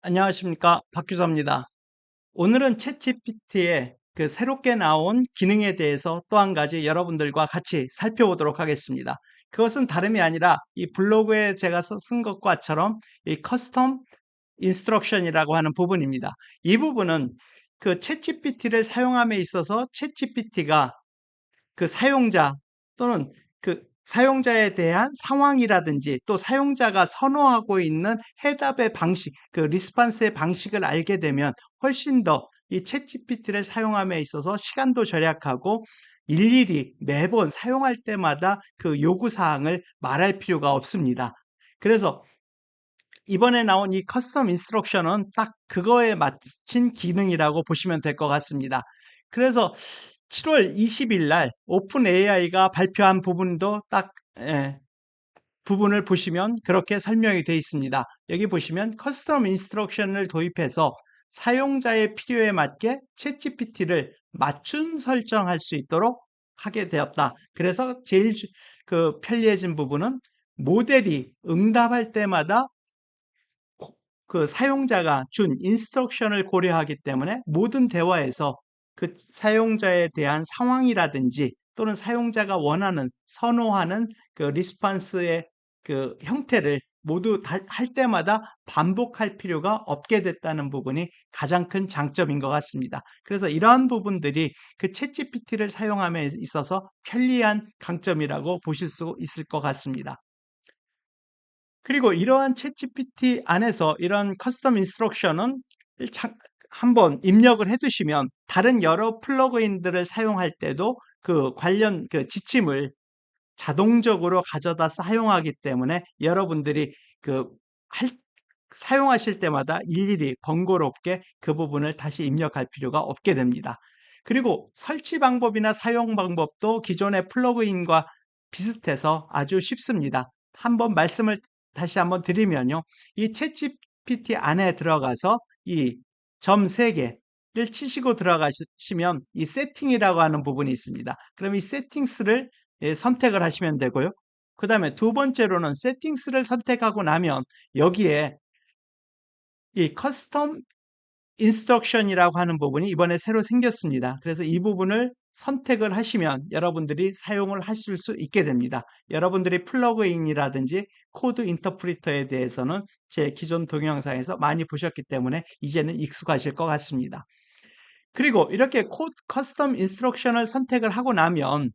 안녕하십니까. 박규서입니다. 오늘은 챗GPT의 그 새롭게 나온 기능에 대해서 또 한 가지 여러분들과 같이 살펴보도록 하겠습니다. 그것은 다름이 아니라 이 블로그에 제가 쓴 것과처럼 이 커스텀 인스트럭션이라고 하는 부분입니다. 이 부분은 그 챗GPT를 사용함에 있어서 챗GPT가 그 사용자 또는 그 사용자에 대한 상황이라든지 또 사용자가 선호하고 있는 해답의 방식, 그 리스판스의 방식을 알게 되면 훨씬 더 이 챗GPT를 사용함에 있어서 시간도 절약하고 일일이 매번 사용할 때마다 그 요구 사항을 말할 필요가 없습니다. 그래서 이번에 나온 이 커스텀 인스트럭션은 딱 그거에 맞춘 기능이라고 보시면 될 것 같습니다. 그래서 7월 20일 날 오픈 AI가 발표한 부분도 딱 부분을 보시면 그렇게 설명이 되어 있습니다. 여기 보시면 커스텀 인스트럭션을 도입해서 사용자의 필요에 맞게 챗GPT를 맞춤 설정할 수 있도록 하게 되었다. 그래서 제일 그 편리해진 부분은 모델이 응답할 때마다 그 사용자가 준 인스트럭션을 고려하기 때문에 모든 대화에서 그 사용자에 대한 상황이라든지 또는 사용자가 원하는 선호하는 그 리스판스의 그 형태를 모두 다 할 때마다 반복할 필요가 없게 됐다는 부분이 가장 큰 장점인 것 같습니다. 그래서 이러한 부분들이 그 챗GPT를 사용함에 있어서 편리한 강점이라고 보실 수 있을 것 같습니다. 그리고 이러한 챗GPT 안에서 이런 커스텀 인스트럭션은 한번 입력을 해 두시면 다른 여러 플러그인들을 사용할 때도 그 관련 그 지침을 자동적으로 가져다 사용하기 때문에 여러분들이 그 할 사용하실 때마다 일일이 번거롭게 그 부분을 다시 입력할 필요가 없게 됩니다. 그리고 설치 방법이나 사용 방법도 기존의 플러그인과 비슷해서 아주 쉽습니다. 한번 말씀을 다시 한번 드리면요. 이 챗GPT 안에 들어가서 이 점 3개를 치시고 들어가시면 이 세팅이라고 하는 부분이 있습니다. 그럼 이 세팅스를 선택을 하시면 되고요. 그 다음에 두 번째로는 세팅스를 선택하고 나면 여기에 이 커스텀 인스트럭션이라고 하는 부분이 이번에 새로 생겼습니다. 그래서 이 부분을 선택을 하시면 여러분들이 사용을 하실 수 있게 됩니다. 여러분들이 플러그인이라든지 코드 인터프리터에 대해서는 제 기존 동영상에서 많이 보셨기 때문에 이제는 익숙하실 것 같습니다. 그리고 이렇게 커스텀 인스트럭션을 선택을 하고 나면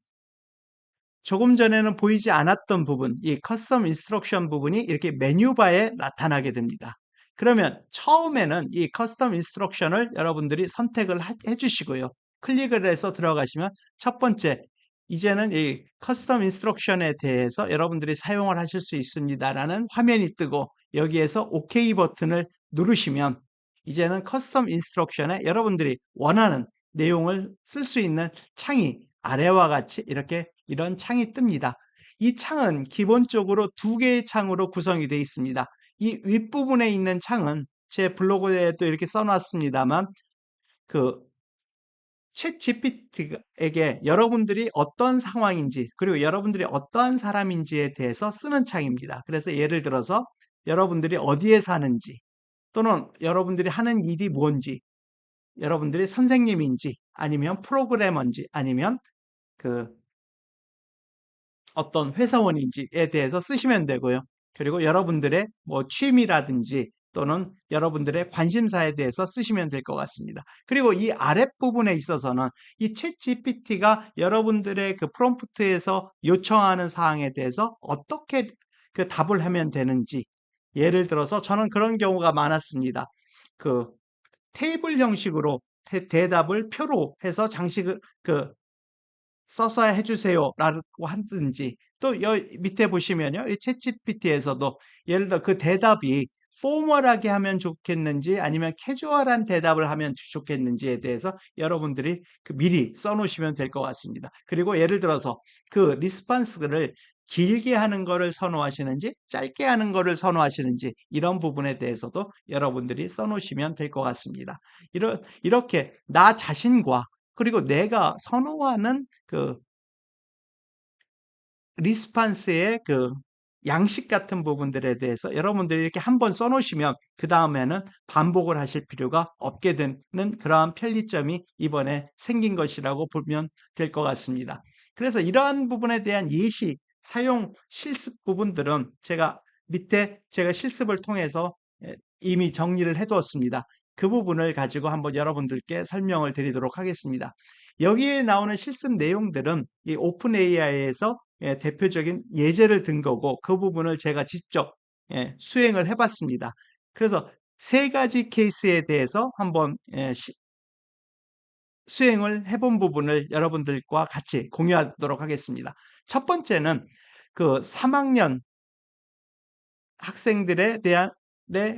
조금 전에는 보이지 않았던 부분, 이 커스텀 인스트럭션 부분이 이렇게 메뉴바에 나타나게 됩니다. 그러면 처음에는 이 커스텀 인스트럭션을 여러분들이 선택을 해 주시고요. 클릭을 해서 들어가시면 첫 번째, 이제는 이 커스텀 인스트럭션에 대해서 여러분들이 사용을 하실 수 있습니다라는 화면이 뜨고 여기에서 OK 버튼을 누르시면 이제는 커스텀 인스트럭션에 여러분들이 원하는 내용을 쓸 수 있는 창이 아래와 같이 이렇게 이런 창이 뜹니다. 이 창은 기본적으로 두 개의 창으로 구성이 되어 있습니다. 이 윗부분에 있는 창은 제 블로그에도 이렇게 써놨습니다만 그 챗 GPT에게 여러분들이 어떤 상황인지 그리고 여러분들이 어떠한 사람인지에 대해서 쓰는 창입니다. 그래서 예를 들어서 여러분들이 어디에 사는지 또는 여러분들이 하는 일이 뭔지 여러분들이 선생님인지 아니면 프로그래머인지 아니면 그 어떤 회사원인지에 대해서 쓰시면 되고요. 그리고 여러분들의 뭐 취미라든지 또는 여러분들의 관심사에 대해서 쓰시면 될 것 같습니다. 그리고 이 아랫부분에 있어서는 이 챗 GPT가 여러분들의 그 프롬프트에서 요청하는 사항에 대해서 어떻게 그 답을 하면 되는지 예를 들어서 저는 그런 경우가 많았습니다. 그 테이블 형식으로 대답을 표로 해서 장식을 그 써서 해주세요라고 하든지 또 밑에 보시면요. 이 챗GPT에서도 예를 들어 그 대답이 포멀하게 하면 좋겠는지 아니면 캐주얼한 대답을 하면 좋겠는지에 대해서 여러분들이 그 미리 써놓으시면 될 것 같습니다. 그리고 예를 들어서 그 리스판스를 길게 하는 거를 선호하시는지 짧게 하는 거를 선호하시는지 이런 부분에 대해서도 여러분들이 써놓으시면 될 것 같습니다. 이렇게 나 자신과 그리고 내가 선호하는 그 리스판스의 그 양식 같은 부분들에 대해서 여러분들이 이렇게 한번 써놓으시면 그 다음에는 반복을 하실 필요가 없게 되는 그러한 편리점이 이번에 생긴 것이라고 보면 될 것 같습니다. 그래서 이러한 부분에 대한 예시, 사용, 실습 부분들은 제가 밑에 제가 실습을 통해서 이미 정리를 해 두었습니다. 그 부분을 가지고 한번 여러분들께 설명을 드리도록 하겠습니다. 여기에 나오는 실습 내용들은 이 오픈 AI에서 대표적인 예제를 든 거고 그 부분을 제가 직접 수행을 해 봤습니다. 그래서 세 가지 케이스에 대해서 한번 수행을 해본 부분을 여러분들과 같이 공유하도록 하겠습니다. 첫 번째는 그 3학년 학생들에 대한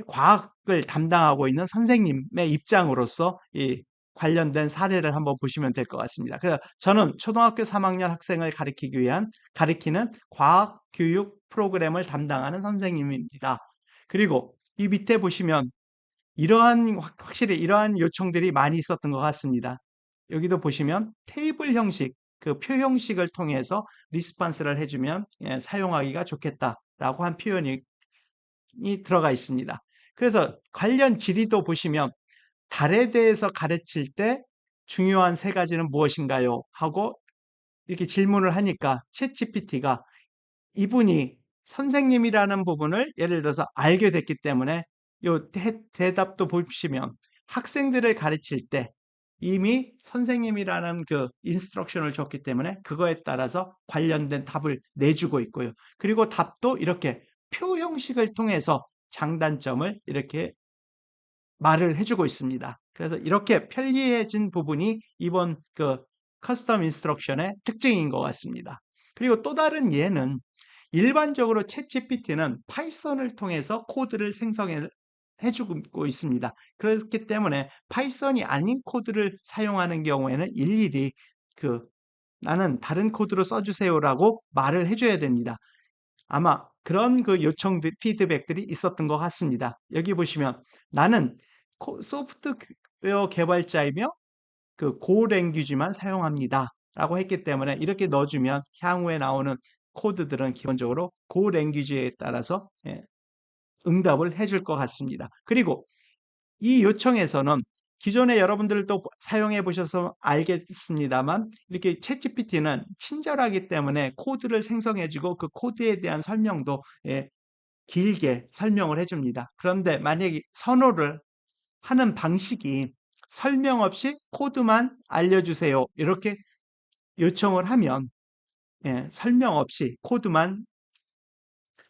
과학을 담당하고 있는 선생님의 입장으로서 이 관련된 사례를 한번 보시면 될 것 같습니다. 그래서 저는 초등학교 3학년 학생을 가리키는 과학 교육 프로그램을 담당하는 선생님입니다. 그리고 이 밑에 보시면 확실히 이러한 요청들이 많이 있었던 것 같습니다. 여기도 보시면 테이블 형식, 그 표 형식을 통해서 리스판스를 해주면 사용하기가 좋겠다라고 한 표현이 들어가 있습니다. 그래서 관련 질의도 보시면 달에 대해서 가르칠 때 중요한 세 가지는 무엇인가요? 하고 이렇게 질문을 하니까 챗GPT가 이분이 선생님이라는 부분을 예를 들어서 알게 됐기 때문에 요 대답도 보시면 학생들을 가르칠 때 이미 선생님이라는 그 인스트럭션을 줬기 때문에 그거에 따라서 관련된 답을 내주고 있고요. 그리고 답도 이렇게 표 형식을 통해서 장단점을 이렇게 말을 해주고 있습니다. 그래서 이렇게 편리해진 부분이 이번 그 커스텀 인스트럭션의 특징인 것 같습니다. 그리고 또 다른 예는 일반적으로 챗GPT는 파이썬을 통해서 코드를 생성해 주고 있습니다. 그렇기 때문에 파이썬이 아닌 코드를 사용하는 경우에는 일일이 그 나는 다른 코드로 써주세요라고 말을 해줘야 됩니다. 아마 그런 그 피드백들이 있었던 것 같습니다. 여기 보시면 나는 소프트웨어 개발자이며 그 고랭귀지만 사용합니다. 라고 했기 때문에 이렇게 넣어주면 향후에 나오는 코드들은 기본적으로 고랭귀지에 따라서 응답을 해줄 것 같습니다. 그리고 이 요청에서는 기존에 여러분들도 사용해 보셔서 알겠습니다만 이렇게 챗GPT는 친절하기 때문에 코드를 생성해주고 그 코드에 대한 설명도 길게 설명을 해줍니다. 그런데 만약에 선호를 하는 방식이 설명 없이 코드만 알려주세요. 이렇게 요청을 하면 설명 없이 코드만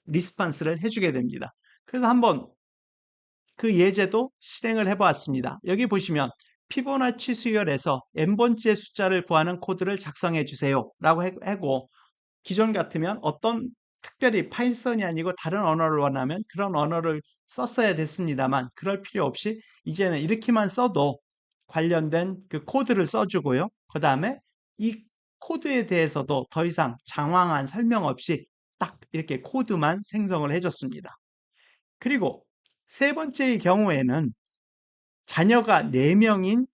리스판스를 해주게 됩니다. 그래서 한번 그 예제도 실행을 해보았습니다. 여기 보시면 피보나치 수열에서 n번째 숫자를 구하는 코드를 작성해 주세요 라고 하고 기존 같으면 어떤 특별히 파이썬이 아니고 다른 언어를 원하면 그런 언어를 썼어야 됐습니다만 그럴 필요 없이 이제는 이렇게만 써도 관련된 그 코드를 써주고요. 그 다음에 이 코드에 대해서도 더 이상 장황한 설명 없이 딱 이렇게 코드만 생성을 해줬습니다. 그리고 세 번째의 경우에는 자녀가 4명인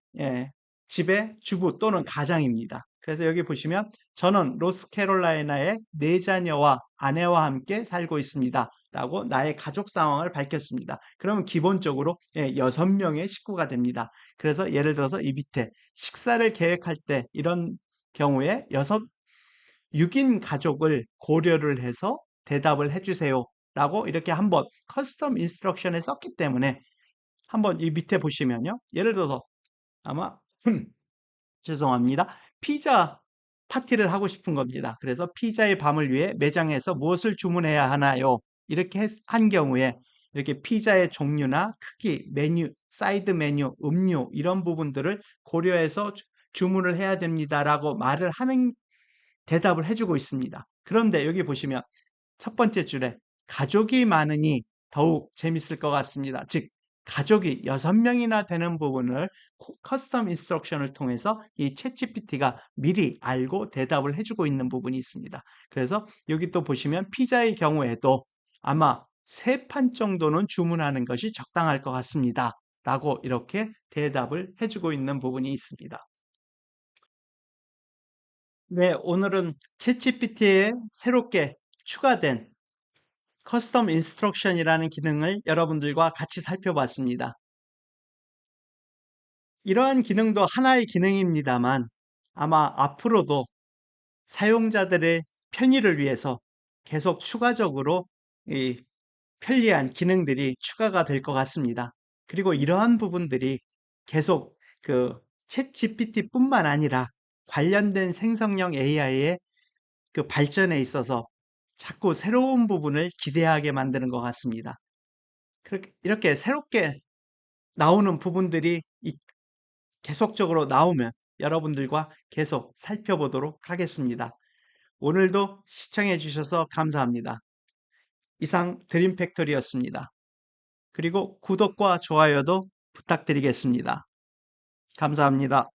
집의 주부 또는 가장입니다. 그래서 여기 보시면 저는 로스캐롤라이나의 4자녀와 아내와 함께 살고 있습니다. 라고 나의 가족 상황을 밝혔습니다. 그러면 기본적으로 6명의 식구가 됩니다. 그래서 예를 들어서 이 밑에 식사를 계획할 때 이런 경우에 6인 가족을 고려를 해서 대답을 해주세요. 라고 이렇게 한번 커스텀 인스트럭션에 썼기 때문에 한번 이 밑에 보시면요. 예를 들어서 아마 죄송합니다. 피자 파티를 하고 싶은 겁니다. 그래서 피자의 밤을 위해 매장에서 무엇을 주문해야 하나요? 이렇게 한 경우에 이렇게 피자의 종류나 크기, 메뉴, 사이드 메뉴, 음료 이런 부분들을 고려해서 주문을 해야 됩니다라고 말을 하는 대답을 해주고 있습니다. 그런데 여기 보시면 첫 번째 줄에 가족이 많으니 더욱 재밌을 것 같습니다. 즉 가족이 6명이나 되는 부분을 커스텀 인스트럭션을 통해서 이 챗GPT가 미리 알고 대답을 해주고 있는 부분이 있습니다. 그래서 여기 또 보시면 피자의 경우에도 아마 3판 정도는 주문하는 것이 적당할 것 같습니다. 라고 이렇게 대답을 해주고 있는 부분이 있습니다. 네, 오늘은 챗GPT에 새롭게 추가된 커스텀 인스트럭션이라는 기능을 여러분들과 같이 살펴봤습니다. 이러한 기능도 하나의 기능입니다만 아마 앞으로도 사용자들의 편의를 위해서 계속 추가적으로 이 편리한 기능들이 추가가 될 것 같습니다. 그리고 이러한 부분들이 계속 그 챗GPT뿐만 아니라 관련된 생성형 AI의 그 발전에 있어서 자꾸 새로운 부분을 기대하게 만드는 것 같습니다. 이렇게 새롭게 나오는 부분들이 계속적으로 나오면 여러분들과 계속 살펴보도록 하겠습니다. 오늘도 시청해 주셔서 감사합니다. 이상 드림팩토리였습니다. 그리고 구독과 좋아요도 부탁드리겠습니다. 감사합니다.